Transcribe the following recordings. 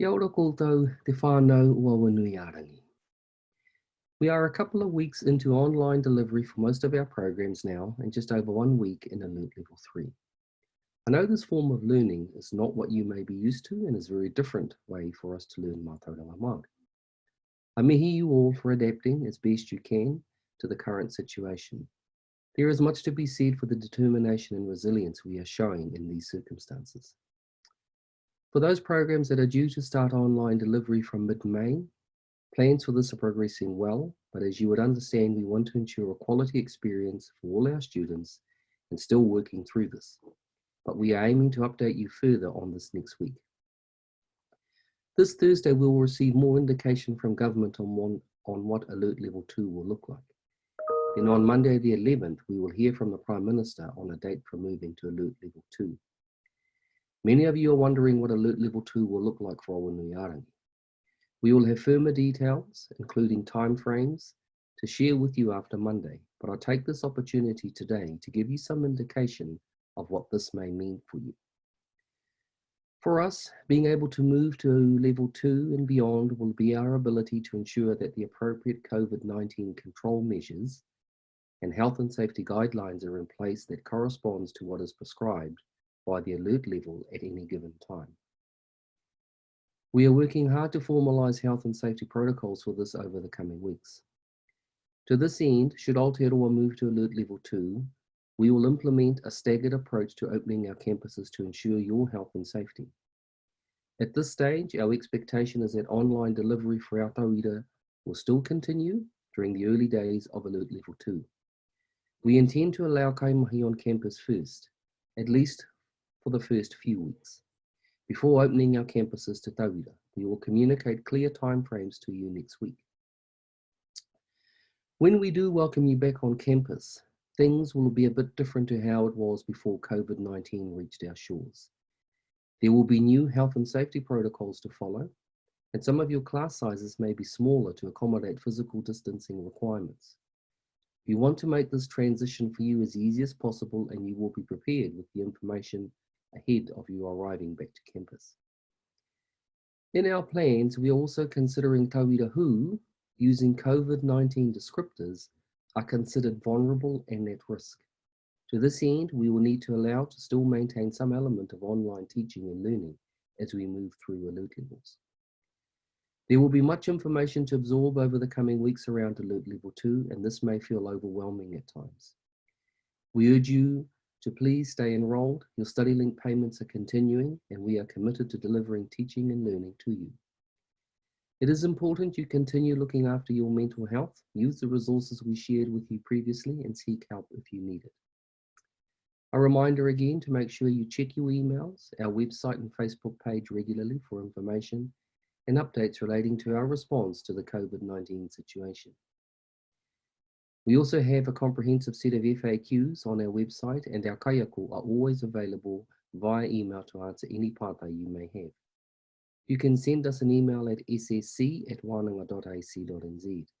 Kia ora koutou, te whānau ua Awanuiārangi. We are a couple of weeks into online delivery for most of our programs now and just over 1 week in Alert Level 3. I know this form of learning is not what you may be used to and is a very different way for us to learn mātauranga Māori. I mihi you all for adapting as best you can to the current situation. There is much to be said for the determination and resilience we are showing in these circumstances. For those programs that are due to start online delivery from mid-May, plans for this are progressing well, but as you would understand, we want to ensure a quality experience for all our students and still working through this. But we are aiming to update you further on this next week. This Thursday, we will receive more indication from government on what Alert Level 2 will look like. Then on Monday the 11th, we will hear from the Prime Minister on a date for moving to Alert Level 2. Many of you are wondering what Alert Level 2 will look like for Awanuiārangi. We will have firmer details, including timeframes, to share with you after Monday, but I'll take this opportunity today to give you some indication of what this may mean for you. For us, being able to move to Level 2 and beyond will be our ability to ensure that the appropriate COVID-19 control measures and health and safety guidelines are in place that corresponds to what is prescribed by the alert level at any given time. We are working hard to formalise health and safety protocols for this over the coming weeks. To this end, should Aotearoa move to Alert Level 2, we will implement a staggered approach to opening our campuses to ensure your health and safety. At this stage, our expectation is that online delivery for our tauira will still continue during the early days of Alert Level 2. We intend to allow kaimahi on campus first, at least for the first few weeks. Before opening our campuses to tauira, we will communicate clear timeframes to you next week. When we do welcome you back on campus, things will be a bit different to how it was before COVID-19 reached our shores. There will be new health and safety protocols to follow, and some of your class sizes may be smaller to accommodate physical distancing requirements. We want to make this transition for you as easy as possible, and you will be prepared with the information ahead of you arriving back to campus. In our plans, we are also considering tauira who, using COVID-19 descriptors, are considered vulnerable and at risk. To this end, we will need to allow to still maintain some element of online teaching and learning as we move through alert levels. There will be much information to absorb over the coming weeks around Alert Level 2, and this may feel overwhelming at times. We urge you to please stay enrolled. Your StudyLink payments are continuing, and we are committed to delivering teaching and learning to you. It is important you continue looking after your mental health, use the resources we shared with you previously, and seek help if you need it. A reminder again to make sure you check your emails, our website and Facebook page regularly for information and updates relating to our response to the COVID-19 situation. We also have a comprehensive set of FAQs on our website, and our kaiako are always available via email to answer any pātai you may have. You can send us an email at ssc@whananga.ac.nz.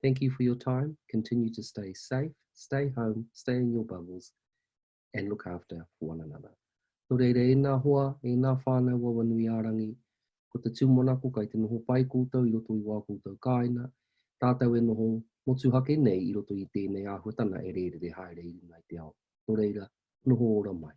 Thank you for your time. Continue to stay safe, stay home, stay in your bubbles, and look after one another. Nō reira, e nā hoa, e nā whānau ua Awanuiārangi, ko te tūmonako kai te noho pai koutou i roto i wā koutou kāina, tātou e noho motu hake nei i roto i tēnei āhuatana e rere re haere i runai te ao. Nō reira, noho ora mai.